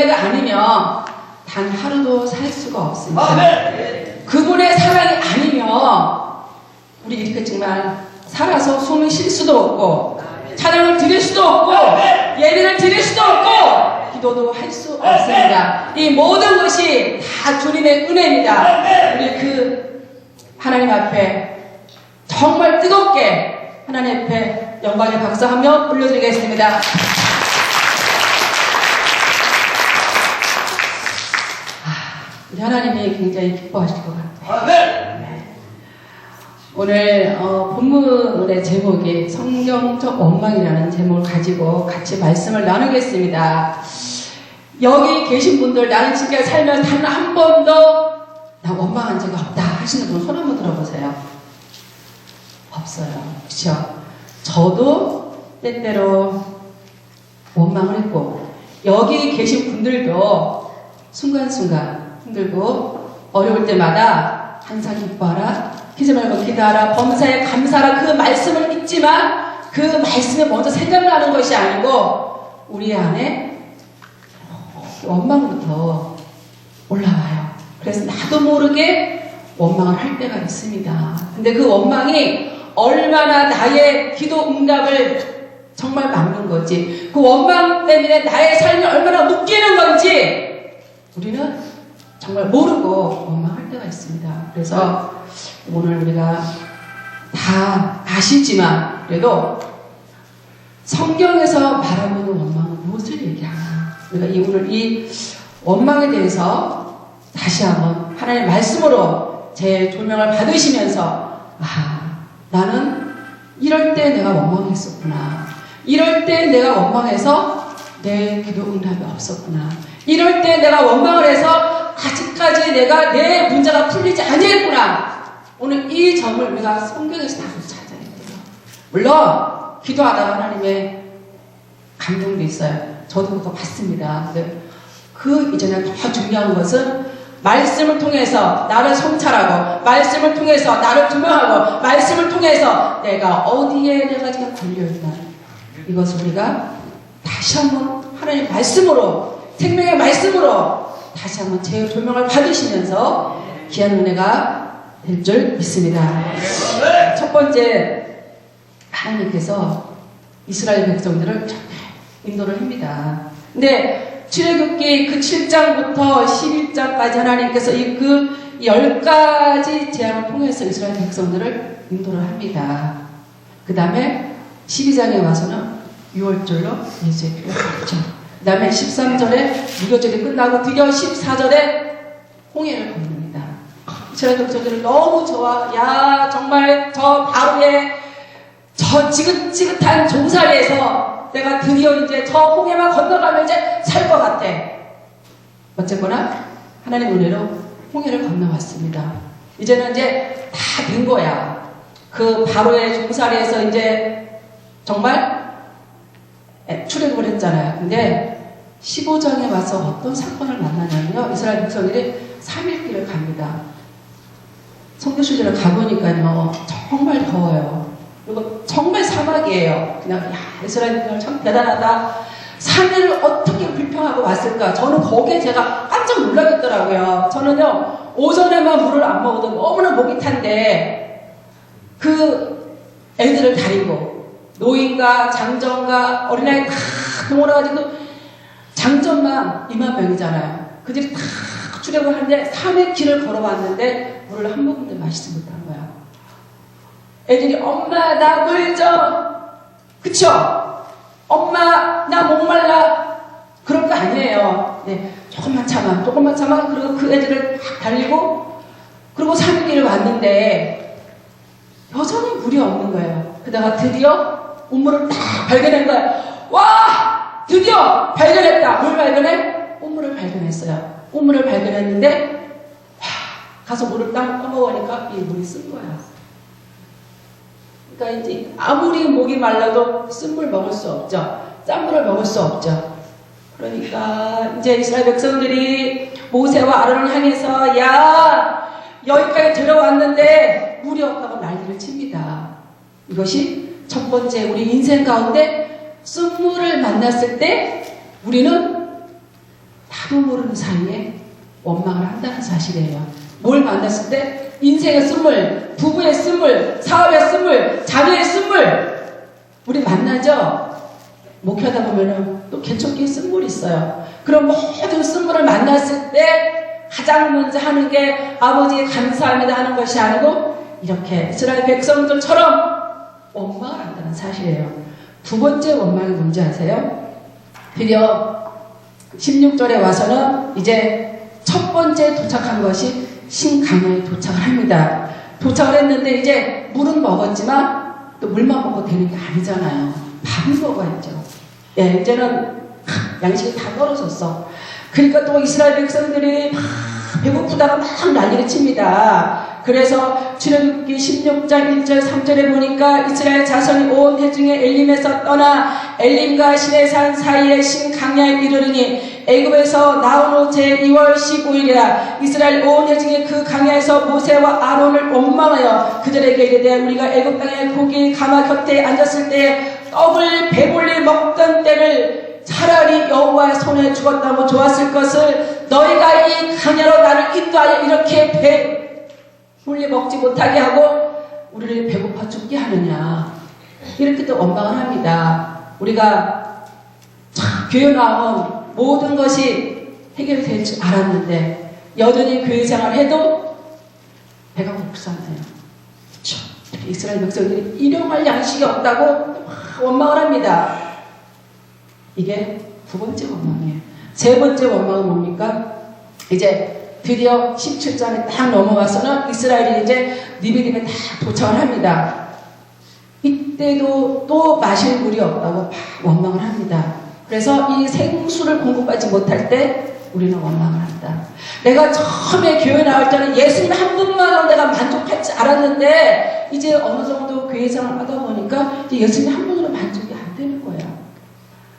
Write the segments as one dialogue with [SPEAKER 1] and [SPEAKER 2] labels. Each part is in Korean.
[SPEAKER 1] 은혜가 아니면 단 하루도 살 수가 없습니다. 그분의 사랑이 아니면 우리 이렇게 정말 살아서 숨을 쉴 수도 없고 찬양을 드릴 수도 없고 예배를 드릴 수도 없고 기도도 할 수 없습니다. 이 모든 것이 다 주님의 은혜입니다. 우리 그 하나님 앞에 정말 뜨겁게 하나님 앞에 영광의 박수 한번 올려드리겠습니다. 우리 하나님이 굉장히 기뻐하실 것 같아요. 오늘 본문의 제목이 성경적 원망이라는 제목을 가지고 같이 말씀을 나누겠습니다. 여기 계신 분들 나는 지금까지 살면서 단 한 번도 나 원망한 적이 없다 하시는 분 손 한번 들어보세요. 없어요. 그렇죠? 저도 때때로 원망을 했고 여기 계신 분들도 순간순간 힘들고 어려울 때마다 항상 기뻐하라 기지 말고 기도하라 범사에 감사하라 그 말씀을 읽지만 그 말씀에 먼저 생각나는 것이 아니고 우리 안에 원망부터 올라와요. 그래서 나도 모르게 원망을 할 때가 있습니다. 근데 그 원망이 얼마나 나의 기도 응답을 정말 막는 건지 그 원망 때문에 나의 삶이 얼마나 묶이는 건지 우리는 정말 모르고 원망할 때가 있습니다. 그래서 오늘 우리가 다 아시지만 그래도 성경에서 말하고 있는 원망은 무엇을 얘기하나 우리가 오늘 이 원망에 대해서 다시 한번 하나님의 말씀으로 제 조명을 받으시면서 나는 이럴 때 내가 원망했었구나 이럴 때 내가 원망해서 내 기도 응답이 없었구나 이럴 때 내가 원망을 해서 아직까지 내가 내 문제가 풀리지 않았구나 오늘 이 점을 우리가 성경에서 다 찾아야 돼요. 물론 기도하다가 하나님의 감동도 있어요. 저도 그거 봤습니다. 그 이전에 더 중요한 것은 말씀을 통해서 나를 성찰하고 말씀을 통해서 나를 조명하고 말씀을 통해서 내가 어디에 내가 지금 걸려있나 이것을 우리가 다시 한번 하나님의 말씀으로 생명의 말씀으로 다시 한번 제 조명을 받으시면서 귀한 은혜가 될 줄 믿습니다. 첫 번째 하나님께서 이스라엘 백성들을 인도를 합니다. 근데 출애굽기 그 7장부터 11장까지 하나님께서 그 10가지 제안을 통해서 이스라엘 백성들을 인도를 합니다. 그 다음에 12장에 와서는 6월절로 예수의 피를 받죠. 그 다음에 13절에 무교절이 끝나고 드디어 14절에 홍해를 건넙니다. 이스라엘 백성들은 너무 좋아. 야 정말 저 바로의 저 지긋지긋한 종살이에서 내가 드디어 이제 저 홍해만 건너가면 이제 살 것 같아. 어쨌거나 하나님 은혜로 홍해를 건너왔습니다. 이제는 이제 다 된 거야. 그 바로의 종살이에서 이제 정말 출애굽을 했잖아요. 근데 15장에 와서 어떤 사건을 만나냐면요. 이스라엘 백성들이 3일 길을 갑니다. 성교실을 가보니까요. 정말 더워요. 그리고 정말 사막이에요. 그냥 이스라엘 백성들 참 대단하다. 3일을 어떻게 불평하고 왔을까? 저는 거기에 제가 깜짝 놀라겠더라고요. 저는요. 오전에만 물을 안 먹어도 너무나 목이 탄데 그 애들을 데리고 노인과 장정과 어린아이 다 동원해가지고 장정만 2만 명이잖아요. 그들이 다 출애굽을 하는데 3일 길을 걸어왔는데 물을 한 모금도 마시지 못한 거야. 애들이 엄마 나 물 좀 그쵸? 엄마 나 목말라 그런 거 아니에요. 네, 조금만 참아 그리고 그 애들을 다 달리고 그리고 3일 길을 왔는데 여전히 물이 없는 거예요. 그러다가 드디어 우물을 딱 발견한 거야. 와 드디어 발견했다. 물 발견해? 우물을 발견했어요. 우물을 발견했는데 가서 물을 딱 떠먹으니까 이 물이 쓴 거야. 그러니까 이제 아무리 목이 말라도 쓴물 먹을 수 없죠. 짠 물을 먹을 수 없죠. 그러니까 이제 이스라엘 백성들이 모세와 아론을 향해서 야 여기까지 들어왔는데 물이 없다고 난리를 칩니다. 이것이 첫 번째 우리 인생 가운데 쓴물을 만났을 때 우리는 다 아무 모르는 사이에 원망을 한다는 사실이에요. 뭘 만났을 때 인생의 쓴물, 부부의 쓴물, 사업의 쓴물, 자녀의 쓴물 우리 만나죠? 목회하다 보면은 또 개척기에 쓴물이 있어요. 그런 모든 쓴물을 만났을 때 가장 먼저 하는 게 아버지에 감사합니다 하는 것이 아니고 이렇게 이스라엘 백성들처럼 원망을 한다는 사실이에요. 두 번째 원망이 뭔지 아세요? 드디어 16절에 와서는 이제 첫 번째 도착한 것이 신강야에 도착을 합니다. 도착을 했는데 이제 물은 먹었지만 또 물만 먹어도 되는 게 아니잖아요. 밥을 먹어야죠. 예, 이제는 양식이 다 떨어졌어. 그러니까 또 이스라엘 백성들이 막 배고프다가 막 난리를 칩니다. 그래서 출애굽기 16장 1절 3절에 보니까 이스라엘 자손이 온 회중에 엘림에서 떠나 엘림과 시내산 사이에 신강야에 이르르니 애굽에서 나온 후 제2월 15일이라 이스라엘 온 회중이 그 강야에서 모세와 아론을 원망하여 그들에게 이르되 우리가 애굽 땅에 고기 가마 곁에 앉았을 때 떡을 배불리 먹던 때를 차라리 여호와의 손에 죽었다면 좋았을 것을 너희가 이 강야로 나를 인도하여 이렇게 배불리 먹지 못하게 하고 우리를 배고파 죽게 하느냐 이렇게 또 원망을 합니다. 우리가 참 교회 나오면 모든 것이 해결될 줄 알았는데 여전히 교회 생활을 해도 배가 고프잖아요. 그렇죠? 이스라엘 백성들이 일용할 양식이 없다고 원망을 합니다. 이게 두 번째 원망이에요. 세 번째 원망은 뭡니까? 이제 드디어 17장에 딱 넘어가서는 이스라엘이 이제 니베림에 다 도착을 합니다. 이때도 또 마실 물이 없다고 막 원망을 합니다. 그래서 이 생수를 공급하지 못할 때 우리는 원망을 한다. 내가 처음에 교회 나올 때는 예수님 한 분만으로 내가 만족할 줄 알았는데 이제 어느 정도 교회 생활을 하다 보니까 이제 예수님 한 분으로 만족이 안 되는 거예요.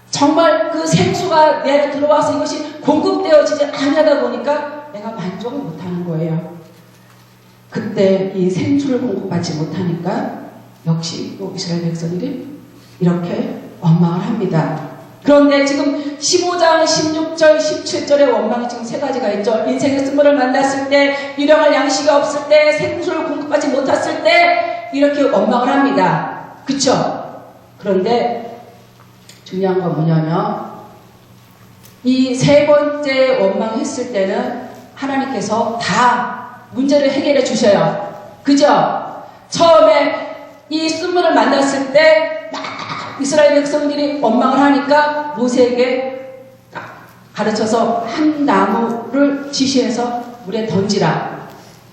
[SPEAKER 1] 정말 그 생수가 내 안에 들어와서 이것이 공급되어지지 않다 보니까 내가 만족을 못하는 거예요. 그때 이 생수를 공급받지 못하니까 역시 또 이스라엘 백성들이 이렇게 원망을 합니다. 그런데 지금 15장, 16절, 17절의 원망이 지금 세 가지가 있죠. 인생의 쓴물을 만났을 때, 일용할 양식이 없을 때, 생수를 공급하지 못했을 때 이렇게 원망을 합니다. 그쵸? 그런데 중요한 건 뭐냐면 이 세 번째 원망했을 때는 하나님께서 다 문제를 해결해 주셔요. 그죠? 처음에 이 쓴물을 만났을 때 이스라엘 백성들이 원망을 하니까 모세에게 딱 가르쳐서 한 나무를 지시해서 물에 던지라.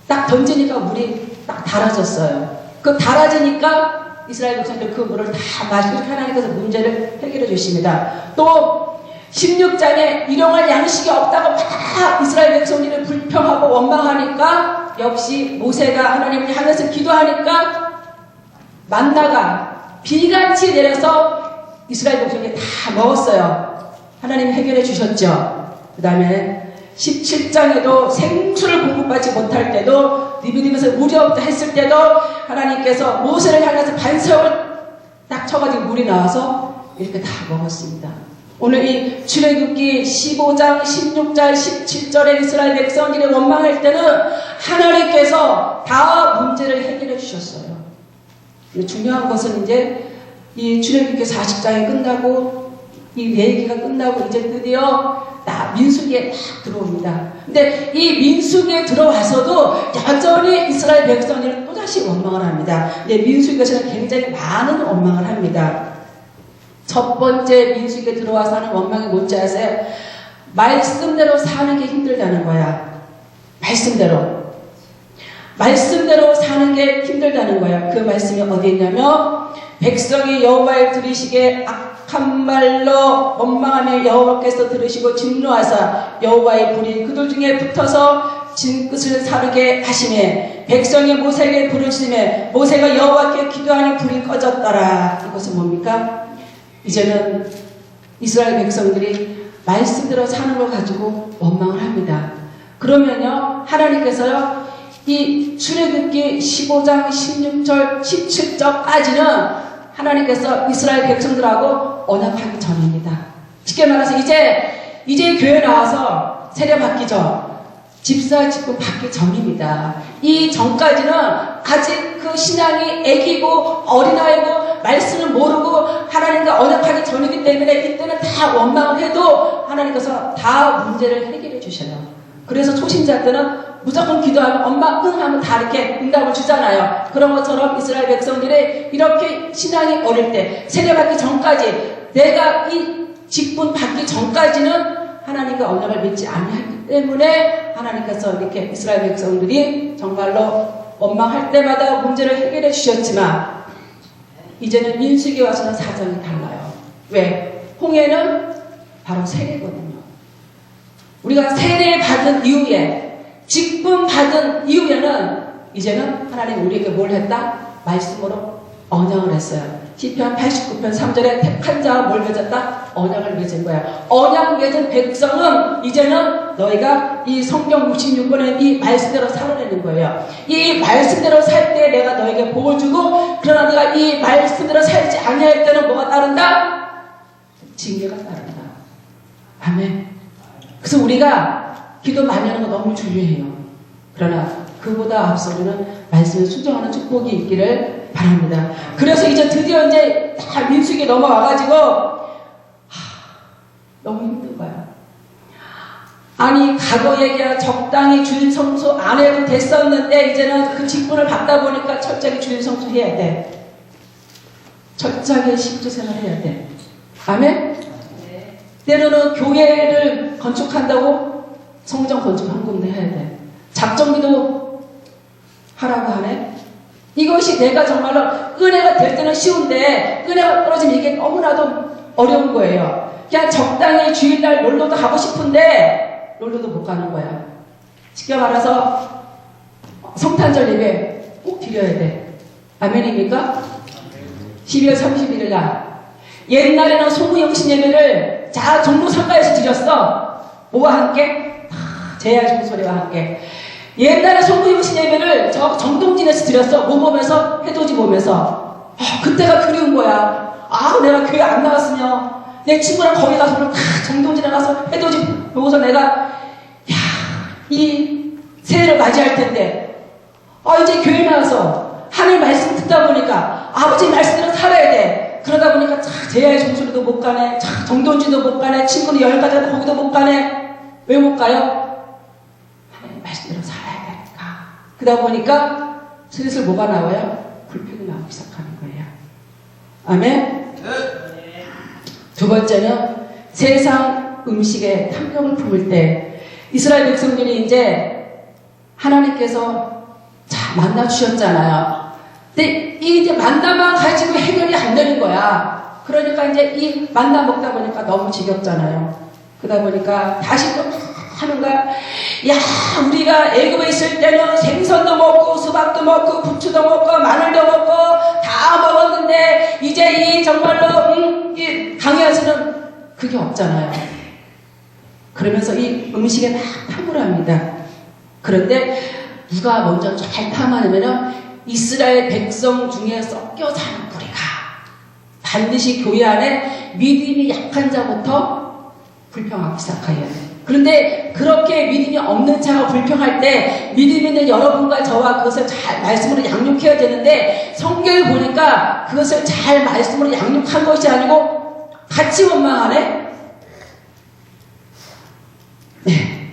[SPEAKER 1] 딱 던지니까 물이 딱 달아졌어요. 그 달아지니까 이스라엘 백성들 그 물을 다 마시고 하나님께서 문제를 해결해 주십니다. 또 16장에 일용할 양식이 없다고 막 이스라엘 백성들이 불평하고 원망하니까 역시 모세가 하나님을 향해서 기도하니까 만나가 비같이 내려서 이스라엘 백성이 다 먹었어요. 하나님이 해결해 주셨죠. 그 다음에 17장에도 생수를 공급받지 못할 때도 니브림에서 물이 없다 했을 때도 하나님께서 모세를 향해서 반석을 딱 쳐가지고 물이 나와서 이렇게 다 먹었습니다. 오늘 이 출애굽기 15장, 16장, 17절에 이스라엘 백성들이 원망할 때는 하나님께서 다 문제를 해결해 주셨어요. 중요한 것은 이제 이 출애굽기 40장이 끝나고 이 얘기가 끝나고 이제 드디어 민수기에 딱 들어옵니다. 근데 이 민수기에 들어와서도 여전히 이스라엘 백성들은 또다시 원망을 합니다. 근데 민수기에서는 굉장히 많은 원망을 합니다. 첫 번째 민수기에 들어와서 하는 원망이 뭔지 아세요? 말씀대로 사는 게 힘들다는 거야. 말씀대로 사는 게 힘들다는 거야. 그 말씀이 어디 있냐면 백성이 여호와를 들으시기에 악한 말로 원망하며 여호와께서 들으시고 진노하사 여호와의 불이 그들 중에 붙어서 진끝을 사르게 하시매 백성이 모세에게 부르시매 모세가 여호와께 기도하니 불이 꺼졌더라. 이것은 뭡니까? 이제는 이스라엘 백성들이 말씀대로 사는 걸 가지고 원망을 합니다. 그러면요 하나님께서요 이 출애굽기 15장 16절 17절까지는 하나님께서 이스라엘 백성들하고 언약하기 전입니다. 쉽게 말해서 이제 이제 교회 나와서 세례 받기 전, 집사 직분 받기 전입니다. 이 전까지는 아직 그 신앙이 애기고 어린아이고 말씀을 모르고 하나님과 언약하기 전이기 때문에 이때는 다 원망을 해도 하나님께서 다 문제를 해결해 주셔요. 그래서 초신자 때는 무조건 기도하면 엄마 응 하면 다 이렇게 응답을 주잖아요. 그런 것처럼 이스라엘 백성들이 이렇게 신앙이 어릴 때 세례받기 전까지 내가 이 직분 받기 전까지는 하나님과 언약을 맺지 아니하기 때문에 하나님께서 이렇게 이스라엘 백성들이 정말로 원망할 때마다 문제를 해결해 주셨지만 이제는 민수기에 와서는 사정이 달라요. 왜? 홍해는 바로 세례거든요. 우리가 세례 받은 이후에 직분 받은 이후에는 이제는 하나님 우리에게 뭘 했다? 말씀으로 언약을 했어요. 시편 89편 3절에 택한 자와 뭘 맺었다? 언약을 맺은 거야. 언약 맺은 백성은 이제는 너희가 이 성경 66권의 이 말씀대로 살아내는 거예요. 이 말씀대로 살 때 내가 너에게 복을 주고 그러나 네가 이 말씀대로 살지 아니할 때는 뭐가 따른다? 징계가 따른다. 아멘. 그래서 우리가 기도 많이 하는 거 너무 중요해요. 그러나 그보다 앞서는 말씀에 순종하는 축복이 있기를 바랍니다. 그래서 이제 드디어 이제 다 민수기에 넘어와가지고 너무 힘든 거야. 아니 과거 얘기야 적당히 주일 성수 안 해도 됐었는데 이제는 그 직분을 받다 보니까 철저하게 주일 성수 해야 돼. 철저하게 십주생활 해야 돼. 아멘? 때로는 교회를 건축한다고 성전 건축 헌금도 해야 돼. 작정기도 하라고 하네. 이것이 내가 정말로 은혜가 될 때는 쉬운데 은혜가 떨어지면 이게 너무나도 어려운 거예요. 그냥 적당히 주일날 놀러도 가고 싶은데 놀러도 못 가는 거야. 쉽게 말해서 성탄절 예배 꼭 드려야 돼. 아멘입니까? 12월 31일 날 옛날에는 소구영신 예배를 종로상가에서 드렸어. 뭐와 함께? 제야 종소리와 함께. 옛날에 소구영신 예배를 저 정동진에서 드렸어. 뭐 보면서? 해돋이 보면서. 그때가 그리운 거야. 내가 교회 안 나갔으면 내 친구랑 거기 가서 정동진에 가서 해돋이 보고서 내가 이 새해를 맞이할 텐데 이제 교회 나와서 하나님 말씀 듣다 보니까 아버지 말씀대로 살아야 돼. 그러다 보니까 제야의 종소리도 못 가네. 정동진도 못 가네. 친구는 여기까지 거기도 못 가네. 왜 못 가요? 하나님 말씀대로 살아야 되니까. 그러다 보니까 슬슬 뭐가 나와요? 불평이 나오기 시작하는 거예요. 아멘? 두 번째는 세상 음식에 탐욕을 품을 때 이스라엘 백성들이 이제 하나님께서 만나 주셨잖아요. 근데 이제 만나만 가지고 해결이 안 되는 거야. 그러니까 이제 이 만나 먹다 보니까 너무 지겹잖아요. 그러다 보니까 다시 또 하는 거야. 우리가 애굽에 있을 때는 생선도 먹고 수박도 먹고 부추도 먹고 마늘도 먹고 다 먹었는데 이제 이 정말로 이 강야에서는 그게 없잖아요. 그러면서 이 음식에 막 탐을 합니다. 그런데 누가 먼저 잘 탐하냐면은 이스라엘 백성 중에 섞여 사는 무리가 반드시 교회 안에 믿음이 약한 자부터 불평하기 시작해요. 그런데 그렇게 믿음이 없는 자가 불평할 때 믿음 있는 여러분과 저와 그것을 잘 말씀으로 양육해야 되는데 성경에 보니까 그것을 잘 말씀으로 양육한 것이 아니고 같이 원망하네.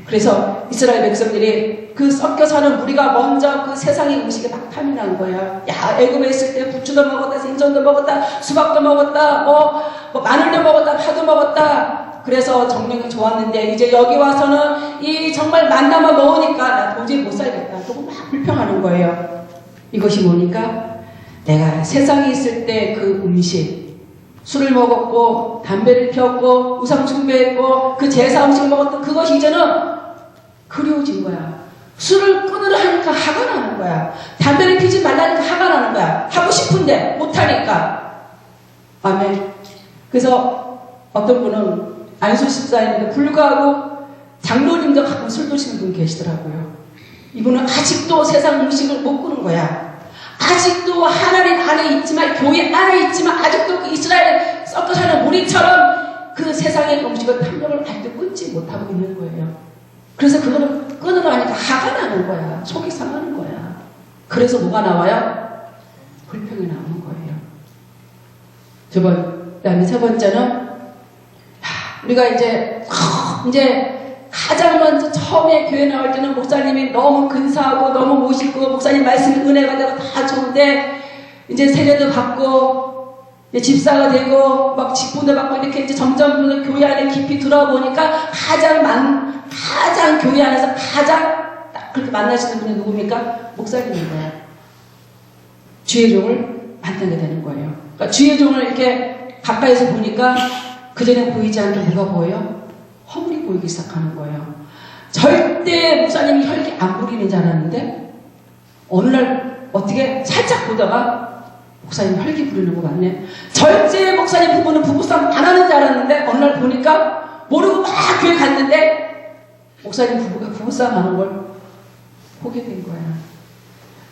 [SPEAKER 1] 그래서 이스라엘 백성들이 그 섞여 사는 무리가 먼저 그 세상의 음식에 막 탐이 난 거야. 애굽에 있을 때 부추도 먹었다, 생선도 먹었다, 수박도 먹었다, 뭐 마늘도 먹었다, 파도 먹었다. 그래서 정력이 좋았는데 이제 여기 와서는 이 정말 만나만 먹으니까 나 도저히 못 살겠다. 그거 막 불평하는 거예요. 이것이 뭐니까 내가 세상에 있을 때 그 음식, 술을 먹었고 담배를 피웠고 우상 숭배했고 그 제사 음식을 먹었던 그것이 이제는 그리워진 거야. 술을 끊으려 하니까 화가 나는 거야. 담배를 피지 말라니까 화가 나는 거야. 하고 싶은데 못하니까. 아멘. 그래서 어떤 분은 안수 집사님인데 불구하고 장로님도 가끔 술 드시는 분 계시더라고요. 이분은 아직도 세상 음식을 못 끊은 거야. 아직도 하나님 안에 있지만 교회 안에 있지만 아직도 그 이스라엘 섞어 사는 무리처럼 그 세상의 음식과 탐욕을 아직도 끊지 못하고 있는 거예요. 그래서 그거는 끊어가니까 화가 나는 거야. 속이 상하는 거야. 그래서 뭐가 나와요? 불평이 나오는 거예요. 그다음에 세 번째는 우리가 이제 가장 먼저 처음에 교회 나올 때는 목사님이 너무 근사하고 너무 멋있고 목사님 말씀이 은혜가 되고 다 좋은데 이제 세례도 받고 이제 집사가 되고 막 직분도 받고 이렇게 이제 점점 교회 안에 깊이 들어보니까 가장 교회 안에서 가장 딱 그렇게 만나시는 분이 누굽니까? 목사님인 거예요. 주의 종을 만나게 되는 거예요. 그러니까 주의 종을 이렇게 가까이서 보니까 그전에 보이지 않던 뭐가 보여요? 허물이 보이기 시작하는 거예요. 절대 목사님이 혈기 안 부리는 줄 알았는데 어느 날 어떻게 살짝 보다가 목사님 혈기 부리는 거 같네. 절대 목사님 부부는 부부싸움 안 하는 줄 알았는데 어느 날 보니까 모르고 막 교회 갔는데 목사님 부부가 부부싸움 하는 걸 보게 된 거야.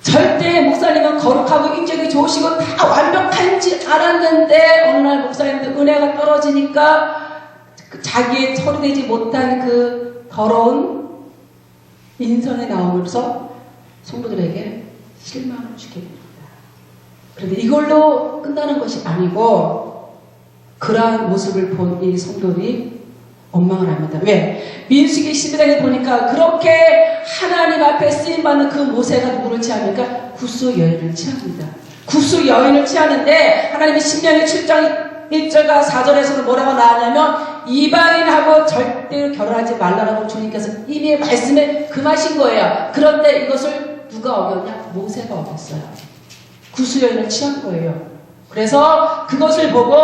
[SPEAKER 1] 절대 목사님은 거룩하고 인격이 좋으시고 다 완벽한지 알았는데 어느 날 목사님도 은혜가 떨어지니까 자기의 처리되지 못한 그 더러운 인성이 나오면서 성도들에게 실망을 주게 됩니다. 그런데 이걸로 끝나는 것이 아니고 그러한 모습을 본 이 성도들이 원망을 합니다. 왜? 민수기 12장에 보니까 그렇게 하나님 앞에 쓰임받는 그 모세가 누구를 취합니까? 구수 여인을 취합니다. 구수 여인을 취하는데 하나님이 신명기 7장 1절과 4절에서는 뭐라고 나왔냐면 이방인하고 절대로 결혼하지 말라라고 주님께서 이미 말씀에 금하신 거예요. 그런데 이것을 누가 어겼냐? 모세가 어겼어요. 구수 여인을 취한 거예요. 그래서 그것을 보고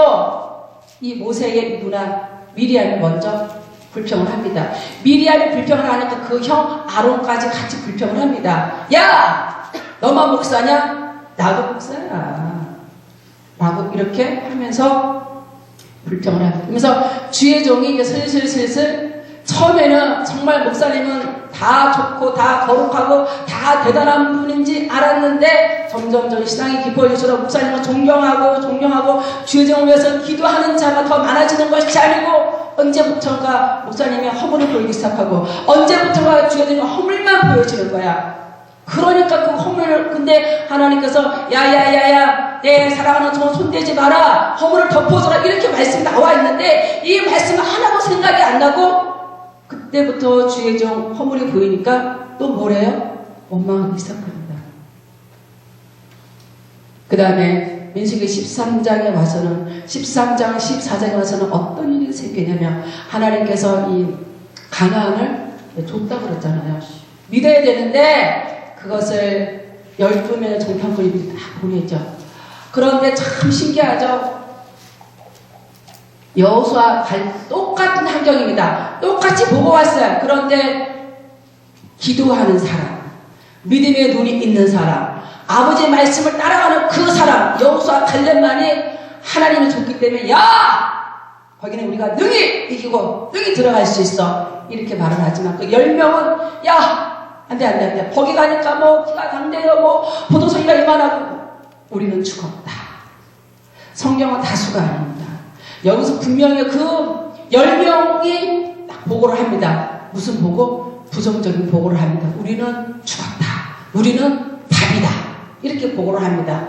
[SPEAKER 1] 이 모세의 누나 미리암이 먼저 불평을 합니다. 미리암이 불평을 하니까 그 형 아론까지 같이 불평을 합니다. 야! 너만 목사냐? 나도 목사야. 라고 이렇게 하면서 불평을 합니다. 그러면서 주의 종이 이제 슬슬 처음에는 정말 목사님은 다 좋고 다 거룩하고 다 대단한 분인지 알았는데 점점 신앙이 깊어질수록 목사님은 존경하고 주의 종을 위해서 기도하는 자가 더 많아지는 것이 아니고 언제부턴가 목사님이 허물을 보이기 시작하고 언제부턴가 주의 종이 허물만 보여지는 거야. 그러니까 그 허물을 근데 하나님께서 야야야야 내 사랑하는 종 손대지 마라 허물을 덮어줘라 이렇게 말씀이 나와 있는데 이 말씀은 하나도 생각이 안 나고 그때부터 주의 종 허물이 보이니까 또 뭐래요? 원망하기 시작합니다. 그 다음에 민수기 13장에 와서는 13장 14장에 와서는 어떤 일이 생기냐면 하나님께서 이 가나안을 줬다고 그랬잖아요. 믿어야 되는데 그것을 12명의 정탐꾼이 다 보내죠. 그런데 참 신기하죠. 여호수아 똑같은 환경입니다. 똑같이 보고 왔어요. 그런데 기도하는 사람, 믿음의 눈이 있는 사람, 아버지의 말씀을 따라가는 그 사람, 여호수아 갈렙만이 하나님을 줬기 때문에 야! 거기는 우리가 능히 이기고 능히 들어갈 수 있어. 이렇게 말을 하지만 그 10명은 야! 안 돼. 거기 가니까 뭐 기가 당대요 뭐 보도소리가 이만하고 우리는 죽었다. 성경은 다수가 아닙니다. 여기서 분명히 그 10명이 딱 보고를 합니다. 무슨 보고? 부정적인 보고를 합니다. 우리는 죽었다. 우리는 답이다. 이렇게 보고를 합니다.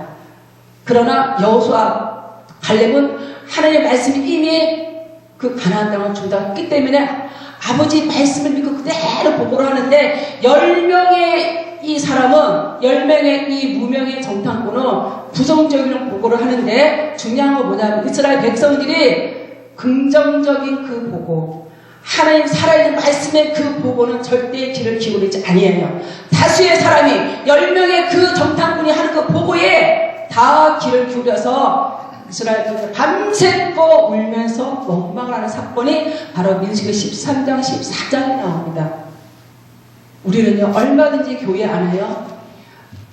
[SPEAKER 1] 그러나 여호수아 갈렙은 하나님의 말씀이 이미 그 가나안 땅을 준다고 했기 때문에 아버지 말씀을 믿고 그대로 보고를 하는데 10명의 이 사람은 10명의 이 무명의 정탐꾼은 부정적인 보고를 하는데 중요한 건 뭐냐면 이스라엘 백성들이 긍정적인 그 보고 하나님 살아있는 말씀의 그 보고는 절대 귀를 기울이지 아니에요. 다수의 사람이 10명의 그 정탐꾼이 하는 그 보고에 다 귀를 기울여서 이스라엘은 밤새고 울면서 원망을 하는 사건이 바로 민수기 13장 14장에 나옵니다. 우리는요 얼마든지 교회 안에요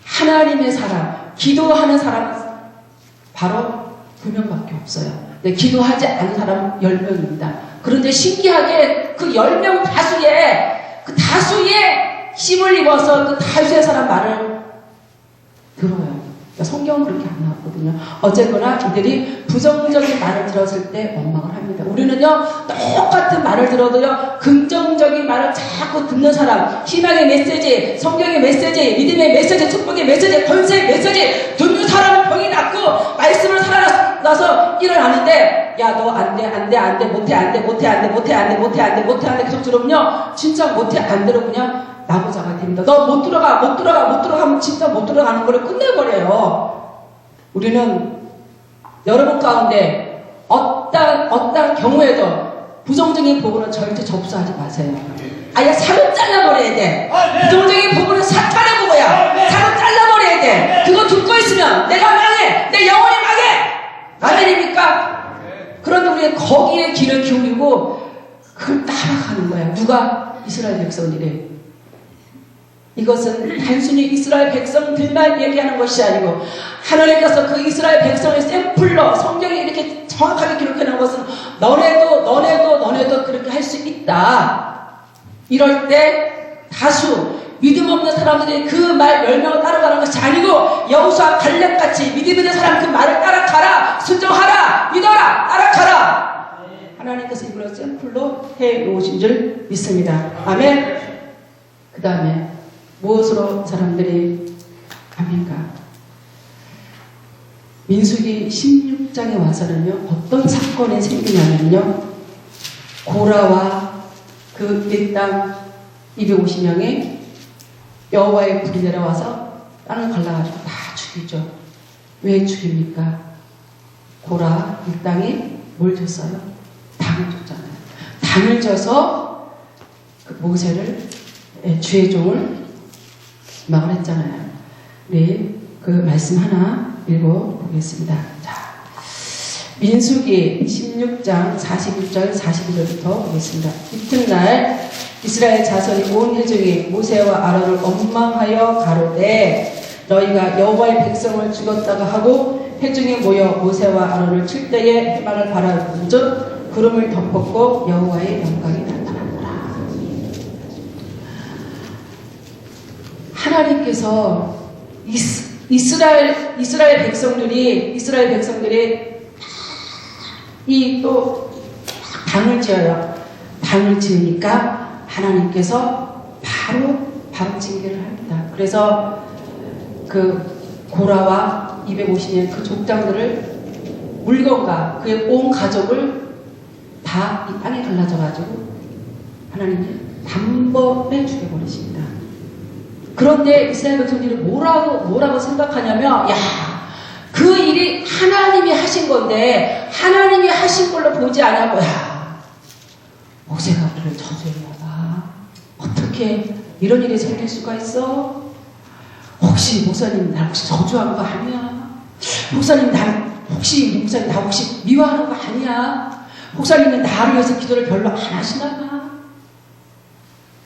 [SPEAKER 1] 하나님의 사람, 기도하는 사람은 바로 2명밖에 없어요. 근데 기도하지 않는 사람은 10명입니다. 그런데 신기하게 그 10명 다수의 힘을 입어서 그 다수의 사람 말을 들어요. 성경은 그렇게 안 나왔거든요. 어쨌거나 이들이 부정적인 말을 들었을 때 원망을 합니다. 우리는요, 똑같은 말을 들어도요, 긍정적인 말을 자꾸 듣는 사람, 희망의 메시지, 성경의 메시지, 믿음의 메시지, 축복의 메시지, 권세의 메시지 듣는 사람은 병이 낫고 말씀을 살아나서 일어나는데, 야, 너 안 돼, 안 돼, 안 돼, 못해, 안 돼, 못해, 안 돼, 못해, 안 돼, 못해, 안 돼, 못해, 안 돼, 계속 들으면요, 진짜 못해, 안 되로 그냥 나고자가 됩니다. 너 못 들어가면 진짜 못 들어가는 걸 끝내버려요. 우리는 여러분 가운데 어떤 경우에도 부정적인 복음은 절대 접수하지 마세요. 아예 살을 잘라버려야 돼. 부정적인 복음은 사탄의 복음이야. 살을 잘라버려야 돼. 그거 듣고 있으면 내가 망해. 내 영혼이 망해. 아멘입니까? 그런데 우리는 거기에 귀를 기울이고 그걸 따라가는 거야. 누가? 이스라엘 백성들이. 이것은 단순히 이스라엘 백성들만 얘기하는 것이 아니고 하나님께서 그 이스라엘 백성의 샘플로 성경에 이렇게 정확하게 기록해 놓은 것은 너네도 그렇게 할 수 있다. 이럴 때 다수 믿음 없는 사람들이 그 말 10명을 따라가는 것이 아니고 여호수아 갈렙같이 믿음 있는 사람 그 말을 따라가라, 순종하라, 믿어라, 따라가라. 하나님께서 이걸 샘플로 해놓으신 줄 믿습니다. 아멘. 그 다음에 무엇으로 사람들이 합니까? 민수기 16장에 와서는요, 어떤 사건이 생기냐면요, 고라와 그 일당 250명이 여호와의 불이 내려와서 땅을 갈라가지고 다 죽이죠. 왜 죽입니까? 고라 일당이 뭘 줬어요? 당을 줬잖아요. 당을 줘서 그 모세를, 주의 종을 막을 했잖아요. 네, 그 말씀 하나 읽어보겠습니다. 자, 민수기 16장 41절 42절부터 보겠습니다. 이튿날 이스라엘 자손이 온 회중이 모세와 아론을 원망하여 가로되 너희가 여호와의 백성을 죽였다가 하고 회중이 모여 모세와 아론을 칠 때에 해망을 바라본즉 구름을 덮었고 여호와의 영광이 나타났더라. 하나님께서 이스라엘 백성들이 이 또 당을 지어요. 당을 지으니까 하나님께서 바로 징계를 합니다. 그래서 그 고라와 250년 그 족장들을 물건과 그의 온 가족을 다 이 땅에 갈라져가지고 하나님이 단번에 죽여버리십니다. 그런데 이스라엘 백성들이 뭐라고 생각하냐면, 야, 그 일이 하나님이 하신 건데 하나님이 하신 걸로 보지 않냐고, 야, 모세가 우리를 저주했나봐. 어떻게 이런 일이 생길 수가 있어? 혹시 목사님 나 혹시 저주한 거 아니야? 목사님 나 혹시 미워하는 거 아니야? 목사님은 나를 위해서 기도를 별로 안 하시나 봐?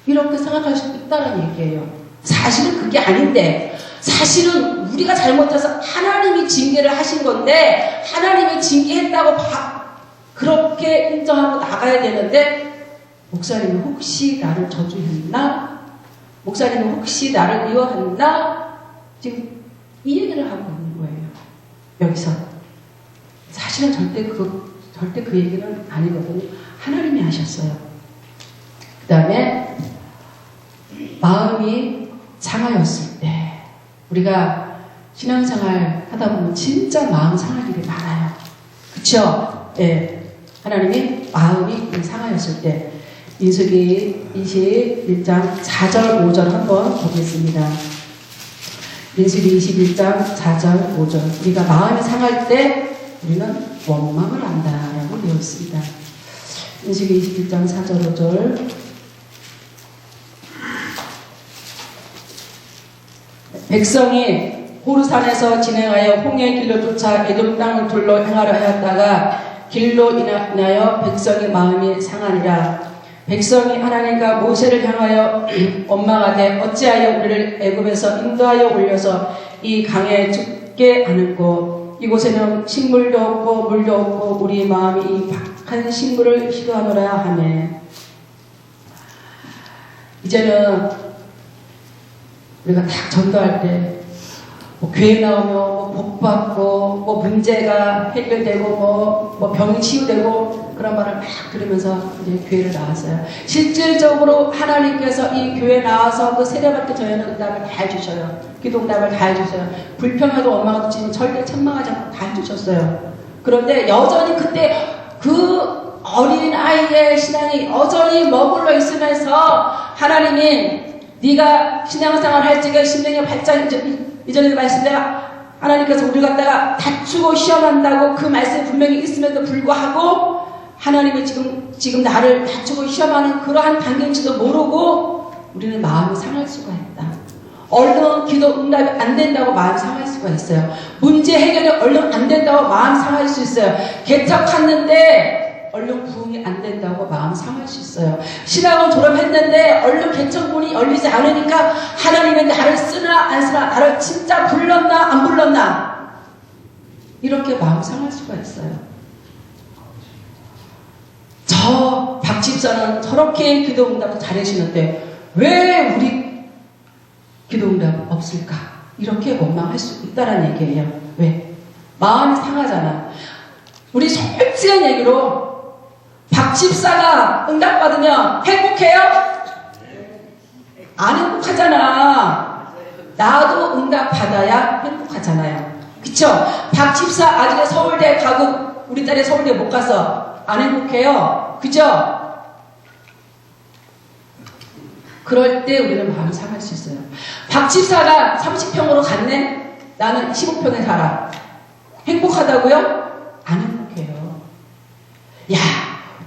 [SPEAKER 1] 이렇게 생각할 수도 있다는 얘기예요. 사실은 그게 아닌데, 사실은 우리가 잘못해서 하나님이 징계를 하신 건데 하나님이 징계했다고 그렇게 인정하고 나가야 되는데, 목사님은 혹시 나를 저주했나? 목사님은 혹시 나를 미워했나? 지금 이 얘기를 하고 있는 거예요. 여기서 사실은 절대 그 얘기는 아니거든요. 하나님이 하셨어요. 그 다음에 마음이 상하였을 때, 우리가 신앙생활 하다 보면 진짜 마음 상할 일이 많아요. 그쵸? 예. 하나님이 마음이 상하였을 때, 민수기 21장 4절 5절 한번 보겠습니다. 민수기 21장 4절 5절. 우리가 마음이 상할 때 우리는 원망을 한다라고 되었습니다. 민수기 21장 4절 5절. 백성이 호르산에서 진행하여 홍해의 길로 쫓아 에돔 땅을 둘러 행하려 하였다가 길로 인하여 백성의 마음이 상하니라. 백성이 하나님과 모세를 향하여 원망하되 어찌하여 우리를 애굽에서 인도하여 올려서 이 강에 죽게 하는고, 이곳에는 식물도 없고 물도 없고 우리 마음이 이 박한 식물을 싫어하노라 하네. 이제는 우리가 딱 전도할 때 뭐 교회 나오면 뭐 복받고 뭐 문제가 해결되고 뭐 병이 치유되고 그런 말을 막 들으면서 이제 교회를 나왔어요. 실질적으로 하나님께서 이 교회 나와서 그 세례받기 전에는 응답을 다 해주셔요. 기도 응답을 다 해주셔요. 불평해도 원망해도 지금 절대 책망하지 않고 다 해주셨어요. 그런데 여전히 그때 그 어린 아이의 신앙이 여전히 머물러 있으면서 하나님이 네가 신앙생활 할 적에 신명의 8장 이전에 말씀대로 하나님께서 우리 갖다가 다투고 시험한다고 그 말씀이 분명히 있음에도 불구하고 하나님이 지금 나를 다투고 시험하는 그러한 단계인지도 모르고 우리는 마음이 상할 수가 있다. 얼른 기도 응답이 안 된다고 마음이 상할 수가 있어요. 문제 해결이 얼른 안 된다고 마음이 상할 수 있어요. 개척했는데 얼른 부흥이 안 된다고 마음 상할 수 있어요. 신학원 졸업했는데 얼른 개척문이 열리지 않으니까 하나님이 나를 쓰나 안 쓰나, 나를 진짜 불렀나 안 불렀나, 이렇게 마음 상할 수가 있어요. 저 박 집사는 저렇게 기도 응답도 잘해주시는데 왜 우리 기도 응답 없을까? 이렇게 원망할 수 있다는 얘기예요. 왜? 마음이 상하잖아. 우리 솔직한 얘기로 박 집사가 응답받으면 행복해요? 안 행복하잖아. 나도 응답받아야 행복하잖아요. 그쵸? 박 집사 아직은 서울대 가고 우리 딸이 서울대 못 가서 안 행복해요. 그죠? 그럴 때 우리는 마음이 상할 수 있어요. 박 집사가 30평으로 갔네? 나는 15평에 살아. 행복하다고요? 안 행복해요. 야,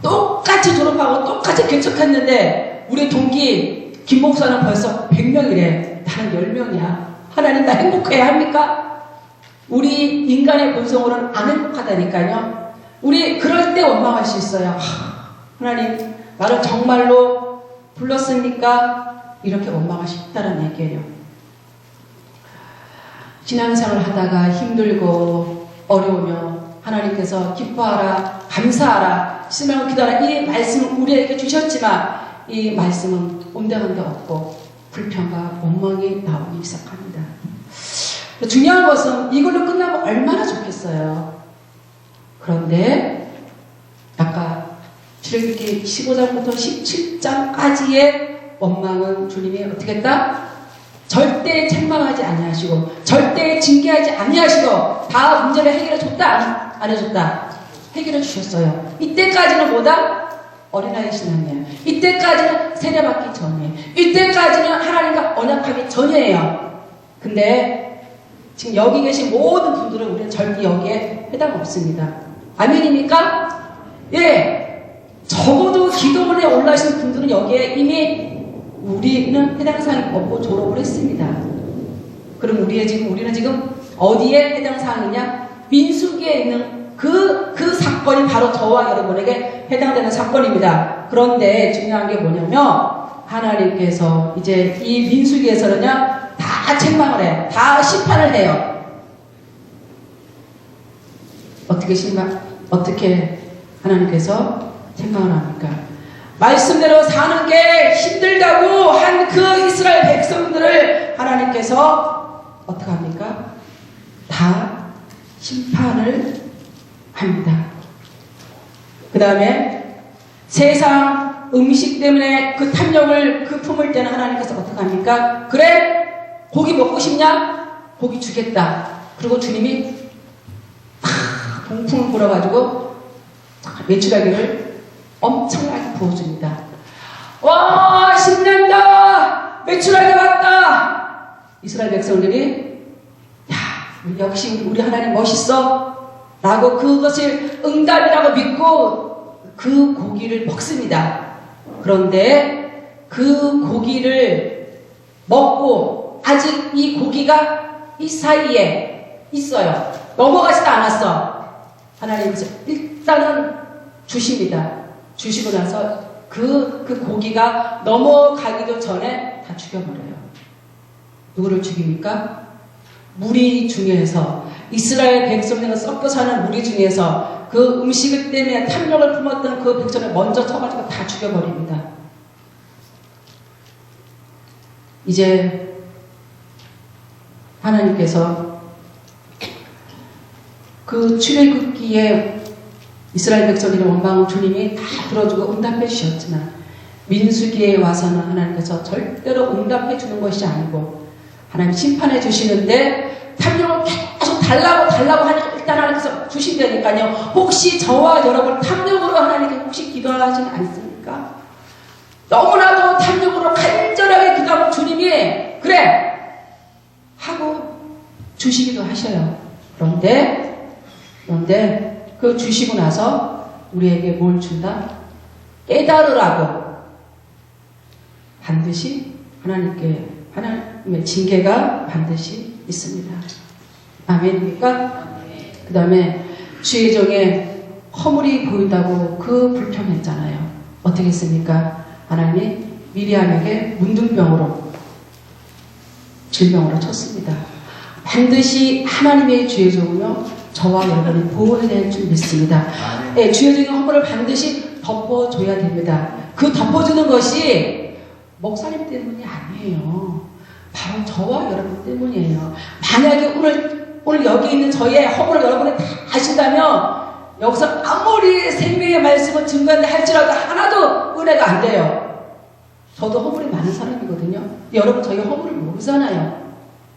[SPEAKER 1] 똑같이 졸업하고 똑같이 개척했는데 우리 동기 김 목사는 벌써 100명이래. 나는 10명이야. 하나님 나 행복해야 합니까? 우리 인간의 본성으로는 안 행복하다니까요. 우리 그럴 때 원망할 수 있어요. 하나님 나를 정말로 불렀습니까? 이렇게 원망할 수 있다는 얘기예요. 신앙생활을 하다가 힘들고 어려우면 하나님께서 기뻐하라, 감사하라, 심하고 기도하라, 이 말씀을 우리에게 주셨지만 이 말씀은 온데간데 없고 불평과 원망이 나오기 시작합니다. 중요한 것은 이걸로 끝나면 얼마나 좋겠어요. 그런데 아까 출애굽기 15장부터 17장까지의 원망은 주님이 어떻게 했다? 절대 책망하지 아니하시고 절대 징계하지 아니하시고 다 문제를 해결해 줬다? 안 해줬다? 해결해 주셨어요. 이때까지는 뭐다? 어린아이 신앙이에요. 이때까지는 세례받기 전이에요. 이때까지는 하나님과 언약하기 전이에요. 근데 지금 여기 계신 모든 분들은 우리는 절대 여기에 해당 없습니다. 아멘입니까? 예. 적어도 기도문에 올라오신 분들은 여기에 이미 우리는 해당 사항이 없고 졸업을 했습니다. 그럼 우리는 지금 어디에 해당 사항이냐? 민수기에 있는 그 사건이 바로 저와 여러분에게 해당되는 사건입니다. 그런데 중요한 게 뭐냐면 하나님께서 이제 이 민수기에서는요 다 책망을 해요. 다 심판을 해요. 어떻게 하나님께서 책망을 합니까? 말씀대로 사는 게 힘들다고 한 그 이스라엘 백성들을 하나님께서 어떻게 합니까? 다 심판을 합니다. 그 다음에 세상 음식 때문에 그 탐욕을 품을 때는 하나님께서 어떻게 합니까? 그래? 고기 먹고 싶냐? 고기 주겠다. 그리고 주님이 동풍을 불어가지고 메추라기를 엄청나게 부어줍니다. 와, 신난다! 메추라기 왔다! 이스라엘 백성들이 야, 역시 우리 하나님 멋있어! 라고 그것을 응답이라고 믿고 그 고기를 먹습니다. 그런데 그 고기를 먹고 아직 이 고기가 이 사이에 있어요. 넘어가지도 않았어. 하나님께서 일단은 주십니다. 주시고 나서 그 고기가 넘어가기도 전에 다 죽여버려요. 누구를 죽입니까? 무리 중에서 이스라엘 백성들과 섞여 사는 무리 중에서 그 음식을 때문에 탐욕을 품었던 그 백성을 먼저 쳐가지고 다 죽여버립니다. 이제 하나님께서 그 출애굽기에 이스라엘 백성들의 원망을 주님이 다 들어주고 응답해 주셨지만 민수기에 와서는 하나님께서 절대로 응답해 주는 것이 아니고 하나님 심판해 주시는데 탐욕을 계속 달라고 하니까 일단 하나님께서 주신다니까요. 혹시 저와 여러분 탐욕으로 하나님께 혹시 기도하지는 않습니까? 너무나도 탐욕으로 간절하게 기도하면 주님이 그래 하고 주시기도 하셔요. 그런데 그 주시고 나서 우리에게 뭘 준다? 깨달으라고 반드시 하나님의 징계가 반드시 있습니다. 아멘입니까? 그 다음에 주의 종에 허물이 보인다고 그 불평했잖아요. 어떻게 했습니까? 하나님이 미리암에게 문둥병으로 질병으로 쳤습니다. 반드시 하나님의 주의 종으로 저와 여러분이 보호해야 될 줄 믿습니다. 네, 주의 종의 허물을 반드시 덮어줘야 됩니다. 그 덮어주는 것이 목사님 때문이 아니에요. 바로 저와 여러분 때문이에요. 만약에 오늘 여기 있는 저의 허물을 여러분이 다 아신다면 여기서 아무리 생명의 말씀을 증거한다 할지라도 하나도 은혜가 안 돼요. 저도 허물이 많은 사람이거든요. 여러분 저희 허물을 모르잖아요.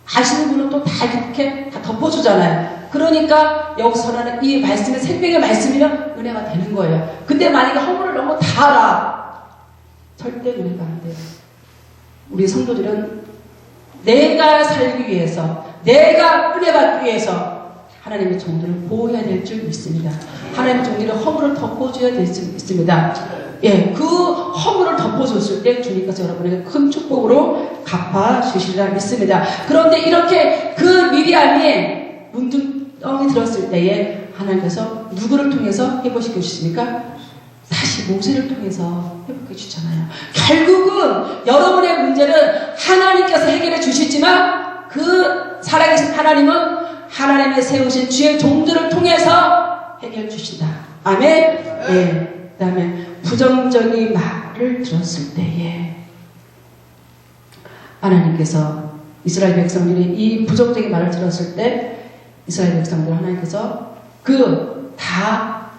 [SPEAKER 1] 아시는 분은 또 다 이렇게 다 덮어주잖아요. 그러니까 여기서는 이 말씀이 생명의 말씀이면 은혜가 되는 거예요. 근데 만약에 허물을 너무 다 알아, 절대 은혜가 안 돼요. 우리 성도들은 내가 살기 위해서, 내가 은혜 받기 위해서 하나님의 종들을 보호해야 될 줄 믿습니다. 하나님의 종들의 허물을 덮어줘야 될 줄 믿습니다. 예, 그 허물을 덮어줬을 때 주님께서 여러분에게 큰 축복으로 갚아주시리라 믿습니다. 그런데 이렇게 그 미리암이 문둥병이 들었을 때에 하나님께서 누구를 통해서 회복시켜 주십니까? 다시 모세를 통해서 회복해 주잖아요. 결국은 여러분의 문제는 하나님께서 해결해 주시지만 그 살아계신 하나님은 하나님의 세우신 주의 종들을 통해서 해결해 주신다. 아멘? 예. 그 다음에 부정적인 말을 들었을 때에 하나님께서 이스라엘 백성들이 이 부정적인 말을 들었을 때 이스라엘 백성들 하나님께서 다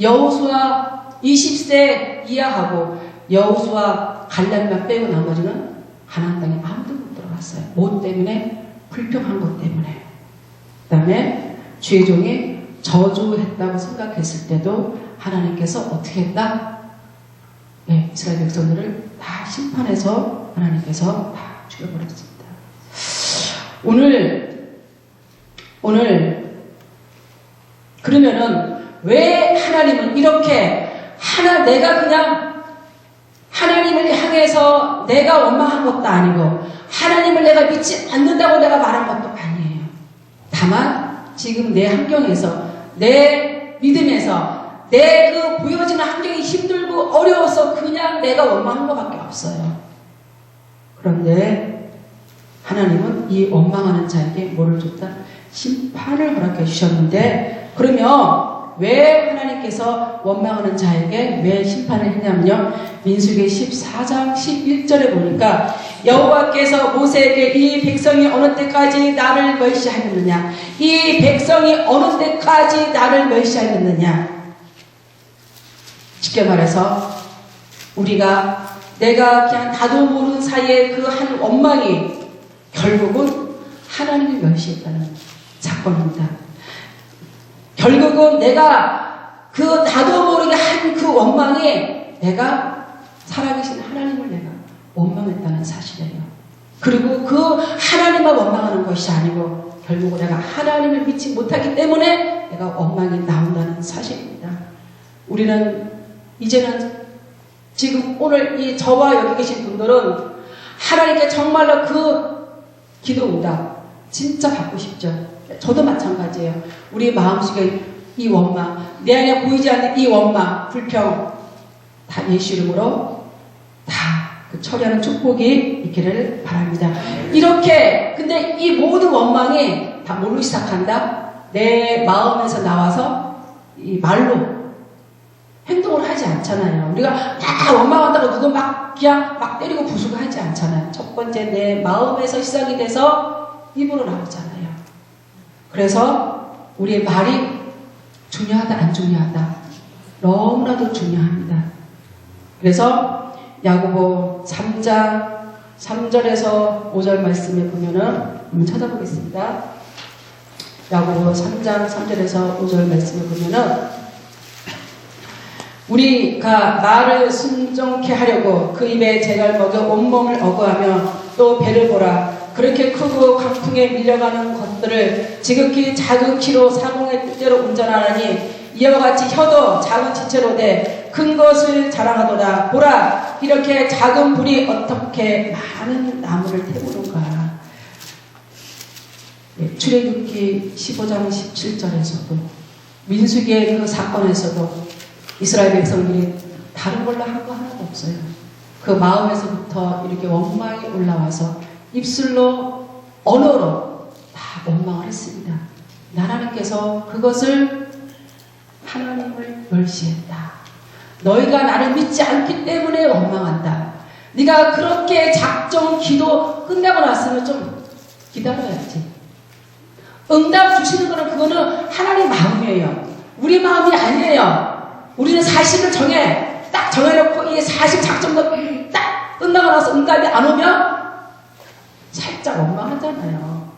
[SPEAKER 1] 여호수아 20세 이하하고 여호수아 갈렙만 빼고 나머지는 가나안 땅에 아무도 못 들어갔어요. 뭐 때문에? 불평한 것 때문에. 그 다음에 주의 종이 저주했다고 생각했을 때도 하나님께서 어떻게 했다? 네, 이스라엘 백성들을 다 심판해서 하나님께서 다 죽여버렸습니다. 오늘 그러면은 왜 하나님은 이렇게 내가 그냥 하나님을 향해서 내가 원망한 것도 아니고 하나님을 내가 믿지 않는다고 내가 말한 것도 아니에요. 다만 지금 내 환경에서 내 믿음에서 내 그 보여지는 환경이 힘들고 어려워서 그냥 내가 원망한 것밖에 없어요. 그런데 하나님은 이 원망하는 자에게 뭐를 줬다? 심판을 허락해 주셨는데 그러면 왜 하나님께서 원망하는 자에게 왜 심판을 했냐면요. 민수기 14장 11절에 보니까 여호와께서 모세에게 이 백성이 어느 때까지 나를 멸시하였느냐, 이 백성이 어느 때까지 나를 멸시하였느냐. 쉽게 말해서 내가 그냥 나도 모르는 사이에 그 한 원망이 결국은 하나님을 멸시했다는 사건입니다. 결국은 내가 그 나도 모르게 한 그 원망이 내가 살아계신 하나님을 내가 원망했다는 사실이에요. 그리고 그 하나님만 원망하는 것이 아니고 결국은 내가 하나님을 믿지 못하기 때문에 내가 원망이 나온다는 사실입니다. 우리는 이제는 지금 오늘 이 저와 여기 계신 분들은 하나님께 정말로 그 기도응답 진짜 받고 싶죠. 저도 마찬가지예요. 우리 마음속에 이 원망, 내 안에 보이지 않는 이 원망, 불평 다 예수 이름으로 다 그 처리하는 축복이 있기를 바랍니다. 이렇게 근데 이 모든 원망이 다 뭘로 시작한다? 내 마음에서 나와서 이 말로 행동을 하지 않잖아요. 우리가 막 원망한다고 누구 그냥 막 때리고 부수고 하지 않잖아요. 첫 번째 내 마음에서 시작이 돼서 입으로 나오잖아요. 그래서 우리의 말이 중요하다 안 중요하다? 너무나도 중요합니다. 그래서 야고보 3장 3절에서 5절 말씀에 보면은 한번 찾아보겠습니다. 야고보 3장 3절에서 5절 말씀에 보면은 우리가 말을 순종케 하려고 그 입에 재갈 먹여 온몸을 어거하며 또 배를 보라. 그렇게 크고 강풍에 밀려가는 것들을 지극히 작은 키로 사공의 뜻대로 운전하느니 이와 같이 혀도 작은 지체로 돼 큰 것을 자랑하도다. 보라, 이렇게 작은 불이 어떻게 많은 나무를 태우는가. 네, 출애굽기 15장 17절에서도 민수기의 그 사건에서도 이스라엘 백성들이 다른 걸로 한 거 하나도 없어요. 그 마음에서부터 이렇게 원망이 올라와서 입술로 언어로 다 원망을 했습니다. 하나님께서 그것을 하나님을 멸시했다. 너희가 나를 믿지 않기 때문에 원망한다. 네가 그렇게 작정 기도 끝나고 났으면 좀 기다려야지. 응답 주시는 거는 그거는 하나님 마음이에요. 우리 마음이 아니에요. 우리는 40을 딱 정해놓고 이 40 작정도 딱 끝나고 나서 응답이 안 오면 살짝 원망하잖아요.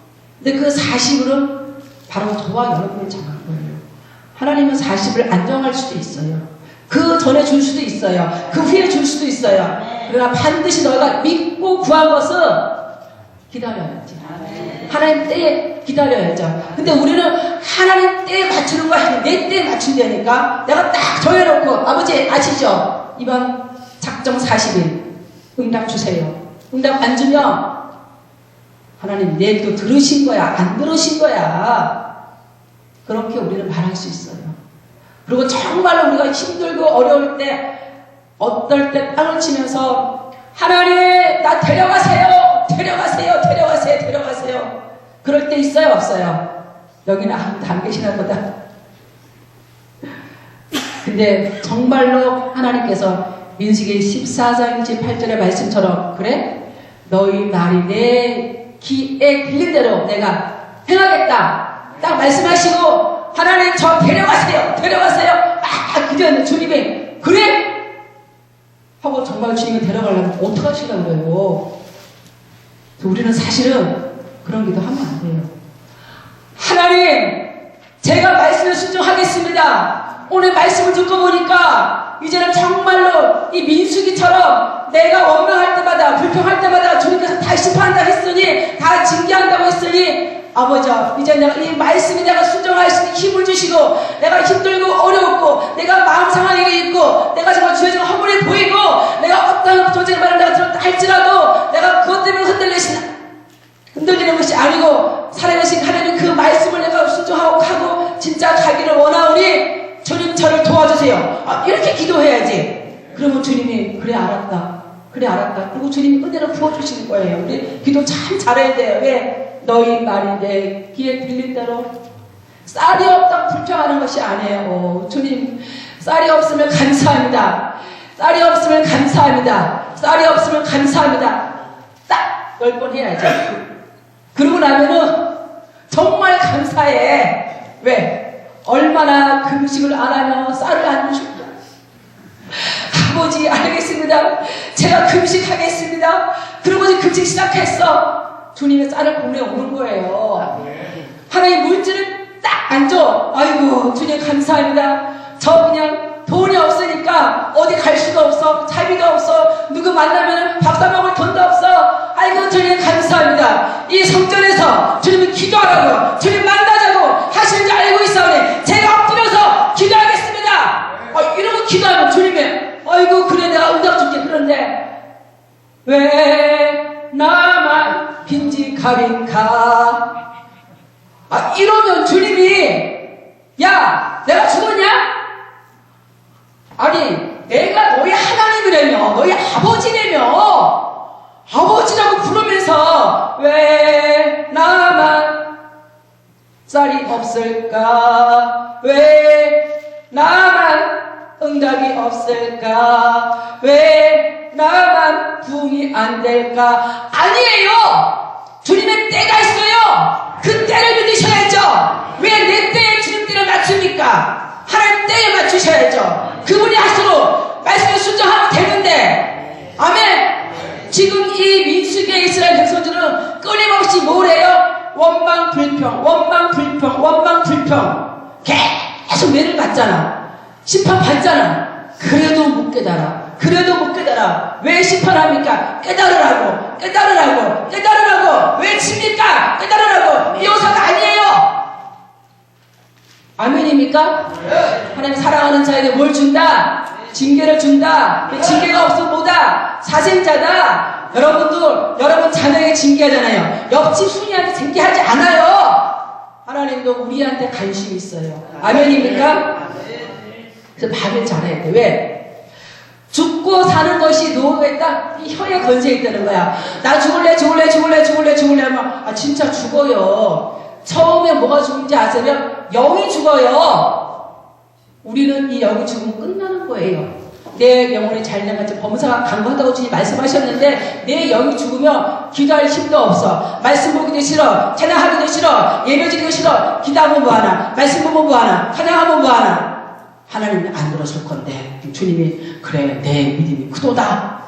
[SPEAKER 1] 근데 그 40을은 바로 저와 여러분이 정한 거예요. 하나님은 40을 안 정할 수도 있어요. 그 전에 줄 수도 있어요. 그 후에 줄 수도 있어요. 그러나 반드시 너희가 믿고 구한 것은 기다려야지. 하나님 때에 기다려야죠. 근데 우리는 하나님 때에 맞추는 거 아니고 내 때에 맞춘다니까. 내가 딱 정해놓고 아버지 아시죠? 이번 작정 40일 응답 주세요. 응답 안 주면 하나님 내일도 들으신 거야 안 들으신 거야. 그렇게 우리는 말할 수 있어요. 그리고 정말로 우리가 힘들고 어려울 때 어떨 때 땅을 치면서 하나님 나 데려가세요. 데려가세요. 데려가세요. 데려가세요. 그럴 때 있어요 없어요? 여기는 아무도 안 계시나 보다. 근데 정말로 하나님께서 민수기 14장 28절의 말씀처럼 그래? 너희 말이 내 귀에 들린 대로 내가 행하겠다. 딱 말씀하시고 하나님 저 데려가세요. 데려가세요. 그전 주님이 그래? 하고 정말 주님이 데려가려면 어떡하시려고 그래요? 우리는 사실은 그런 기도 하면 안 돼요. 하나님 제가 말씀을 순종하겠습니다. 오늘 말씀을 듣고 보니까 이제는 정말로 이 민수기처럼 내가 원망할 때마다 불평할 때마다 주님께서 다 심판한다 했으니 다 징계한다고 했으니 아버지 이제 내가 이 말씀에 내가 순종할 수 있는 힘을 주시고 내가 힘들고 어려웠고 내가 마음 상하게 있고 내가 정말 주의 좀 허물이 보이고 내가 어떤 도저히 말을 내가 들었다 할지라도 내가 그것 때문에 흔들리는 것이 아니고 살아계신 하나님 그 말씀을 내가 순종하고 가고 진짜 가기를 원하오니 주님 저를 도와주세요. 이렇게 기도해야지. 그러면 주님이 그래 알았다. 그래 알았다. 그리고 주님이 은혜를 부어주시는 거예요. 우리 기도 참 잘해야 돼요. 왜? 너희 말이 내 귀에 들린 대로 쌀이 없다고 불평하는 것이 아니에요. 주님 쌀이 없으면 감사합니다. 쌀이 없으면 감사합니다. 쌀이 없으면 감사합니다. 딱 10번 해야죠. 그러고 나면은 정말 감사해. 왜? 얼마나 금식을 안 하면 쌀을 안 주실까? 아버지 알겠습니다. 제가 금식하겠습니다. 그러고 이제 금식 시작했어. 주님의 쌀을 공내 오는 거예요. 하나님 물질을 딱 안 줘. 아이고 주님 감사합니다. 저 그냥 돈이 없으니까 어디 갈 수도 없어. 자비도 없어. 누구 만나면 밥 사 먹을 돈도 없어. 아이고 주님 감사합니다. 이 성전에서 주님을 기도하라고 주님 만나자고 하시는 줄 알고 있어오니 제가 엎드려서 기도하겠습니다. 이러고 기도하면 주님이 아이고 그래 내가 응답 줄게. 그런데 왜 나만 빈지갑인가? 이러면 주님이 야 내가 죽었냐? 아니 내가 너희 하나님이라며 너희 아버지라며 아버지라고 부르면서 왜 나만 쌀이 없을까? 왜 나만 응답이 없을까? 왜 나만 부흥이 안 될까? 아니에요. 주님의 때가 있어요. 그 때를 믿으셔야죠. 왜 내 때에 주님 때를 맞춥니까? 하나님 때에 맞추셔야죠. 그분이 하시도록 말씀에 순종하면 되는데, 아멘. 지금 이 민수기의 이스라엘 백성들은 끊임없이 뭐래요? 원망 불평, 원망 불평, 원망 불평. 계속 매를 받잖아. 심판 받잖아. 그래도 못 깨달아. 그래도 못 깨달아. 왜 심판합니까? 깨달으라고, 깨달으라고, 깨달으라고. 왜 칩니까? 깨달으라고. 묘사가 아니에요. 아멘입니까? 하나님 사랑하는 자에게 뭘 준다? 징계를 준다. 징계가 없으면 뭐다? 사생자다. 여러분 자녀에게 징계하잖아요. 옆집 순이한테 징계하지 않아요. 하나님도 우리한테 관심이 있어요. 아멘입니까? 그래서 말을 잘해야 돼. 왜? 죽고 사는 것이 노후에 딱 혀에 건져 있다는 거야. 나 죽을래 하면 진짜 죽어요. 처음에 뭐가 죽는지 아세요? 영이 죽어요. 우리는 이 영이 죽으면 끝나는 거예요. 내 영혼이 잘나가지 범사가 강구하다고 주님 말씀하셨는데 내 영이 죽으면 기도할 힘도 없어. 말씀 보기도 싫어. 찬양하기도 싫어. 예배드리기도 싫어. 기도하면 뭐하나. 말씀 보면 뭐하나. 찬양하면 뭐하나. 하나님이 안 들어줄 건데 주님이 그래 내 믿음이 크도다.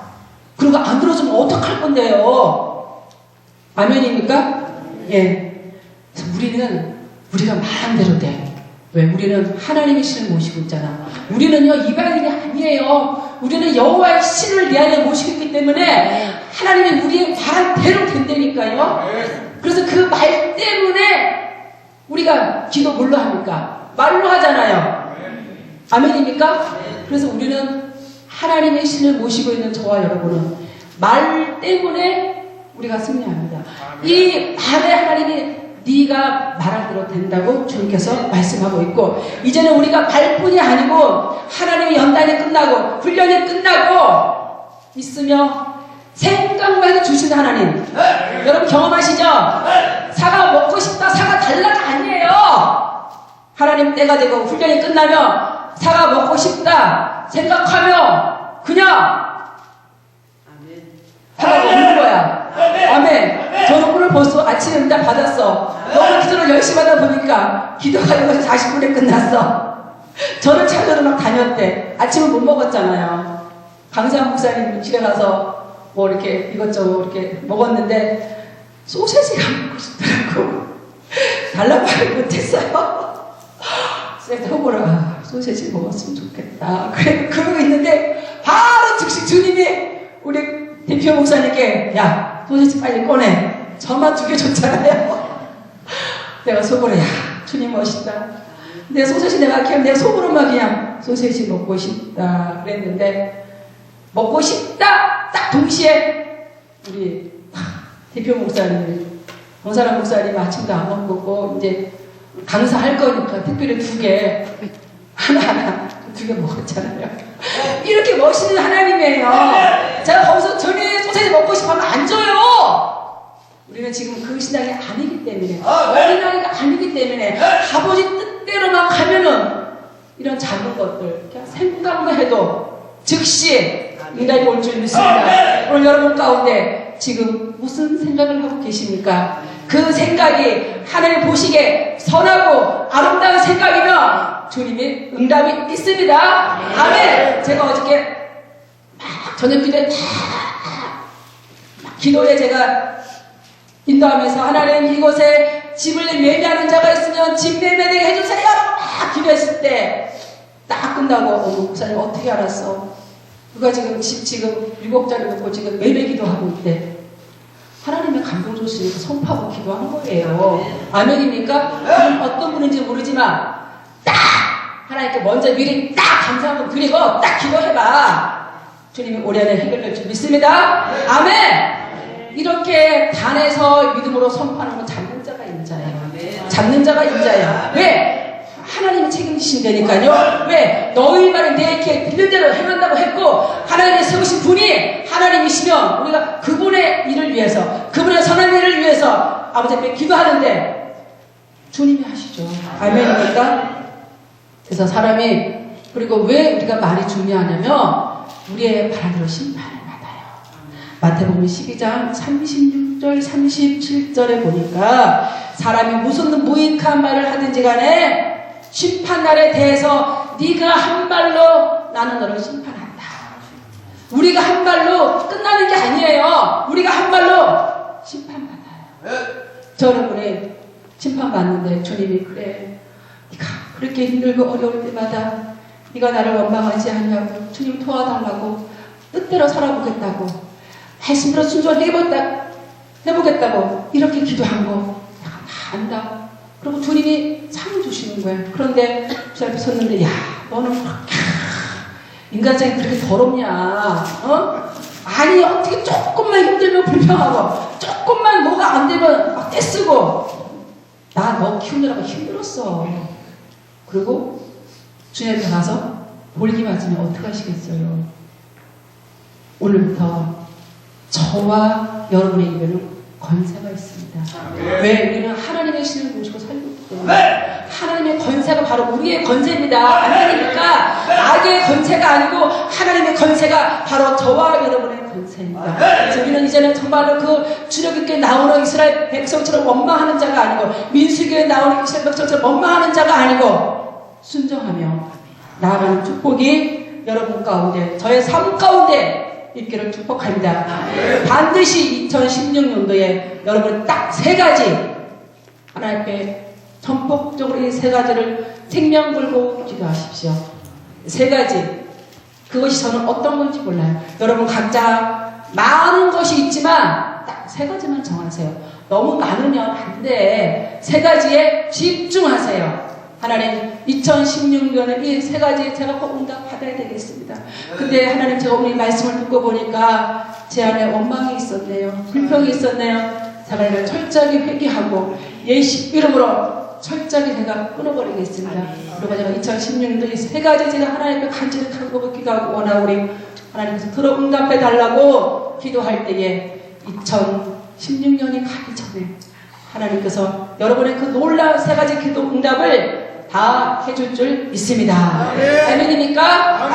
[SPEAKER 1] 그리고 안 들어주면 어떡할 건데요. 아멘입니까? 예. 그래서 우리가 말한 대로 돼. 왜? 우리는 하나님의 신을 모시고 있잖아. 우리는요 이방인이 아니에요. 우리는 여호와의 신을 내 안에 모시고 있기 때문에 하나님이 우리의 말한 대로 된다니까요. 그래서 그 말 때문에 우리가 기도 뭘로 합니까? 말로 하잖아요. 아멘입니까? 그래서 우리는 하나님의 신을 모시고 있는 저와 여러분은 말 때문에 우리가 승리합니다. 이 말에 하나님이 네가 말한 대로 된다고 주님께서 말씀하고 있고, 이제는 우리가 말뿐이 아니고 하나님의 연단이 끝나고 훈련이 끝나고 있으며 생각만 해도 주시는 하나님. 여러분 경험하시죠? 사과 먹고 싶다, 사과 달라가 아니에요. 하나님 때가 되고 훈련이 끝나면 사과 먹고 싶다 생각하며 그냥 사과 먹는 거야. 아멘. 저는 오늘 벌써 아침에 응답 받았어. 너무 기도를 열심히 하다 보니까 기도가 여기서 40분에 끝났어. 저는 차도로 막 다녔대. 아침은 못 먹었잖아요. 강세한 목사님 집에 가서 뭐 이렇게 이것저것 이렇게 먹었는데 소세지가 먹고 싶더라고. 달라고 하지 못했어요. 그래서 속으로 소세지 먹었으면 좋겠다. 그러고 있는데 바로 즉시 주님이 우리 대표 목사님께 야 소세지 빨리 꺼내. 저만 2개 줬잖아요. 내가 속으로 주님 멋있다. 내 소세지 내가 속으로만 그냥 소세지 먹고 싶다 그랬는데 먹고 싶다 딱 동시에 우리 대표 목사님 권사람 목사님 아침도 안 먹고 이제 강사할 거니까 특별히 2개 하나 2개 먹었잖아요. 이렇게 멋있는 하나님이에요. 제가 거기서 전에 소세지 먹고 싶으면 안 줘요. 우리는 지금 그 신앙이 아니기 때문에 어린아이가 아니기 때문에 아버지 뜻대로만 가면은 이런 작은 것들 그냥 생각만 해도 즉시 응답이 올 줄 믿습니다. 오늘 여러분 가운데 지금 무슨 생각을 하고 계십니까? 그 생각이 하나님 보시기에 선하고 아름다운 생각이면 주님이 응답이 있습니다. 아멘. 제가 어저께 막 저녁 기도에 제가 인도하면서 하나님 이곳에 집을 매매하는 자가 있으면 집 매매되게 해주세요 라고 막 기도했을 때 딱 끝나고 목사님 어떻게 알았어? 누가 지금 집 7억짜리 놓고 지금 매매 기도하고 있대. 하나님의 감동 주시니까 손파고 기도하는 거예요. 아멘입니까? 그럼 어떤 분인지 모르지만 딱 하나님께 먼저 미리 딱 감사한번 드리고 딱 기도해봐. 주님이 올해 안에 해결될 줄 믿습니다. 아멘. 이렇게 단에서 믿음으로 선포하는 건 잡는 자가 인자예요. 잡는 자가 인자예요. 왜? 하나님이 책임지신다니까요. 왜? 너희 말을 내 이렇게 들린 대로 행한다고 했고 하나님이 세우신 분이 하나님이시면 우리가 그분의 일을 위해서 그분의 선한 일을 위해서 아버지 앞에 기도하는데 주님이 하시죠. 아멘입니까? 그래서 사람이 그리고 왜 우리가 말이 중요하냐면 우리의 바람대로 심판을 받아요. 마태복음 12장 36 33절 37절에 보니까 사람이 무슨 무익한 말을 하든지 간에 심판날에 대해서 네가 한 말로 나는 너를 심판한다. 우리가 한 말로 끝나는 게 아니에요. 우리가 한 말로 심판받아요. 저 여러분이 심판받는데 주님이 그래 네가 그렇게 힘들고 어려울 때마다 네가 나를 원망하지 않냐고 주님 도와달라고 뜻대로 살아보겠다고 말씀대로 순종해보겠다고 이렇게 기도한 거 내가 다 안다. 그리고 주님이 상 주시는 거예요. 그런데 제 앞에 섰는데 야 너는 인간성이 그렇게 더럽냐 아니 어떻게 조금만 힘들면 불평하고 조금만 뭐가 안 되면 막 떼쓰고 나 너 키우느라고 힘들었어. 그리고 주님한테 가서 볼기 맞으면 어떡하시겠어요? 오늘부터 저와 여러분의 입에는 권세가 있습니다. 왜? 우리는 하나님의 신을 모시고 살고 있기 때문에 하나님의 권세가 바로 우리의 권세입니다. 아니니까 악의 권세가 아니고 하나님의 권세가 바로 저와 여러분의 권세입니다. 그래서 우리는 이제는 정말로 그 주력 있게 나오는 이스라엘 백성처럼 원망하는 자가 아니고 민수기에 나오는 이스라엘 백성처럼 원망하는 자가 아니고 순종하며 나아가는 축복이 여러분 가운데 저의 삶 가운데 있기를 축복합니다. 반드시 2016년도에 여러분 딱 3가지 하나님 앞에 전폭적으로 이 3가지를 생명 걸고 기도하십시오. 3가지 그것이 저는 어떤 건지 몰라요. 여러분 각자 많은 것이 있지만 딱 3가지만 정하세요. 너무 많으면 안 돼. 3가지에 집중하세요. 하나님 2016년에 이 3가지 제가 꼭 응답 받아야 되겠습니다. 근데 하나님 제가 오늘 말씀을 듣고 보니까 제 안에 원망이 있었네요. 불평이 있었네요. 하나님을 철저하게 회개하고 예수 이름으로 철저하게 제가 끊어버리겠습니다. 그리고 제가 2016년도 이 3가지 제가 하나님께 간절히 간곡히 기도하고 원하고 우리 하나님께서 들어 응답해 달라고 기도할 때에 2016년이 가기 전에 하나님께서 여러분의 그 놀라운 3가지 기도 응답을 다 해줄 줄 믿습니다. 아멘입니까?